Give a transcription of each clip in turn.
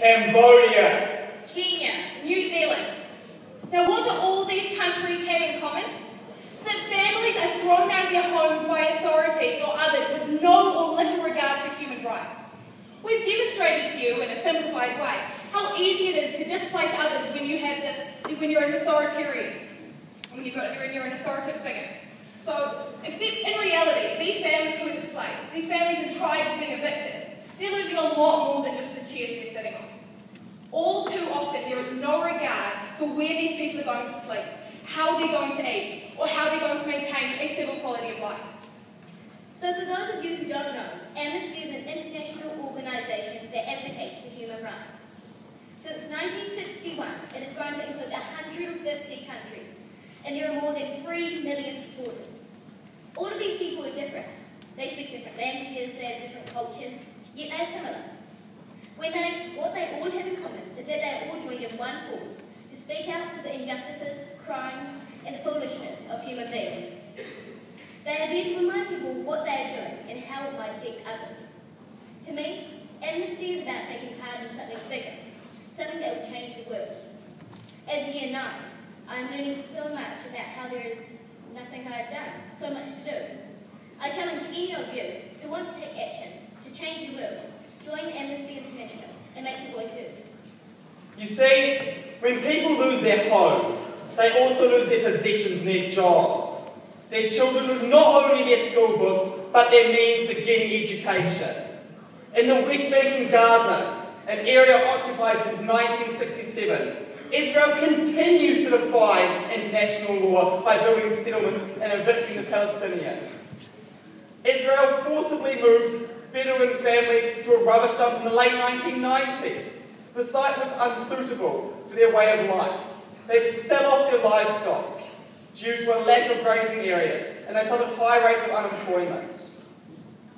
Cambodia, Kenya, New Zealand. Now what do all these countries have in common? It's that families are thrown out of their homes by authorities or others with no or little regard for human rights. We've demonstrated to you in a simplified way how easy it is to displace others when you're an authoritarian, when you're an authoritative figure. So, except in reality, these families who are displaced, these families and tribes being evicted, they're losing a lot more than just the chairs they're sitting on. All too often, there is no regard for where these people are going to sleep, how they're going to eat, or how they're going to maintain a civil quality of life. So for those of you who don't know, Amnesty is an international organisation that advocates for human rights. Since 1961, it has grown to include 150 countries, and there are more than 3 million supporters. All of these people are different. They speak different languages, they have different cultures, yet they are similar. What they all have in common is that they all joined in one cause to speak out for the injustices, crimes, and the foolishness of human beings. They are there to remind people what they are doing and how it might affect others. To me, Amnesty is about taking part in something bigger, something that will change the world. As Year 9, I'm learning so much about how there is nothing I have done, so much to do. I challenge any of you who want to take action to change the world, join Amnesty International and make your voice heard. You see, when people lose their homes, they also lose their possessions and their jobs. Their children lose not only their school books, but their means to getting education. In the West Bank and Gaza, an area occupied since 1967, Israel continues to defy international law by building settlements and evicting the Palestinians. Israel forcibly moved Bedouin families to a rubbish dump in the late 1990s. The site was unsuitable for their way of life. They had to sell off their livestock due to a lack of grazing areas, and they suffered high rates of unemployment.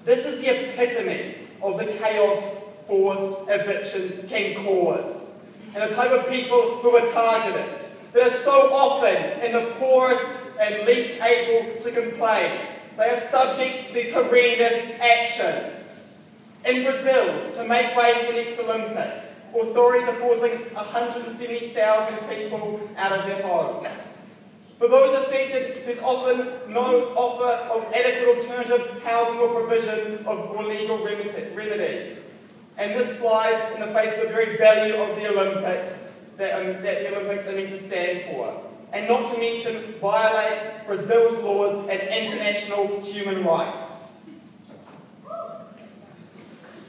This is the epitome of the chaos forced evictions can cause, and the type of people who are targeted, that are so often in the poorest and least able to complain. They are subject to these horrendous actions. In Brazil, to make way for the next Olympics, authorities are forcing 170,000 people out of their homes. For those affected, there's often no offer of adequate alternative housing or provision or legal remedies. And this flies in the face of the very value of the Olympics that the Olympics are meant to stand for. And not to mention violates Brazil's laws and international human rights.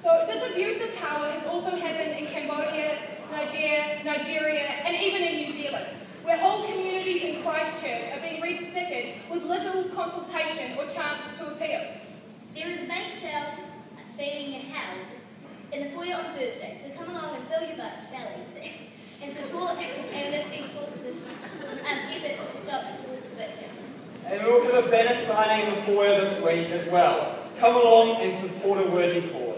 So this abuse of power has also happened in Cambodia, Nigeria, and even in New Zealand, where whole communities in Christchurch are being red-stickered with little consultation or chance to appeal. There is a bake sale being held in the foyer on Thursday, so come along and fill your bellies and support Amnesty's efforts to stop forced evictions. And we'll have a banner signing in the foyer this week as well. Come along and support a worthy cause.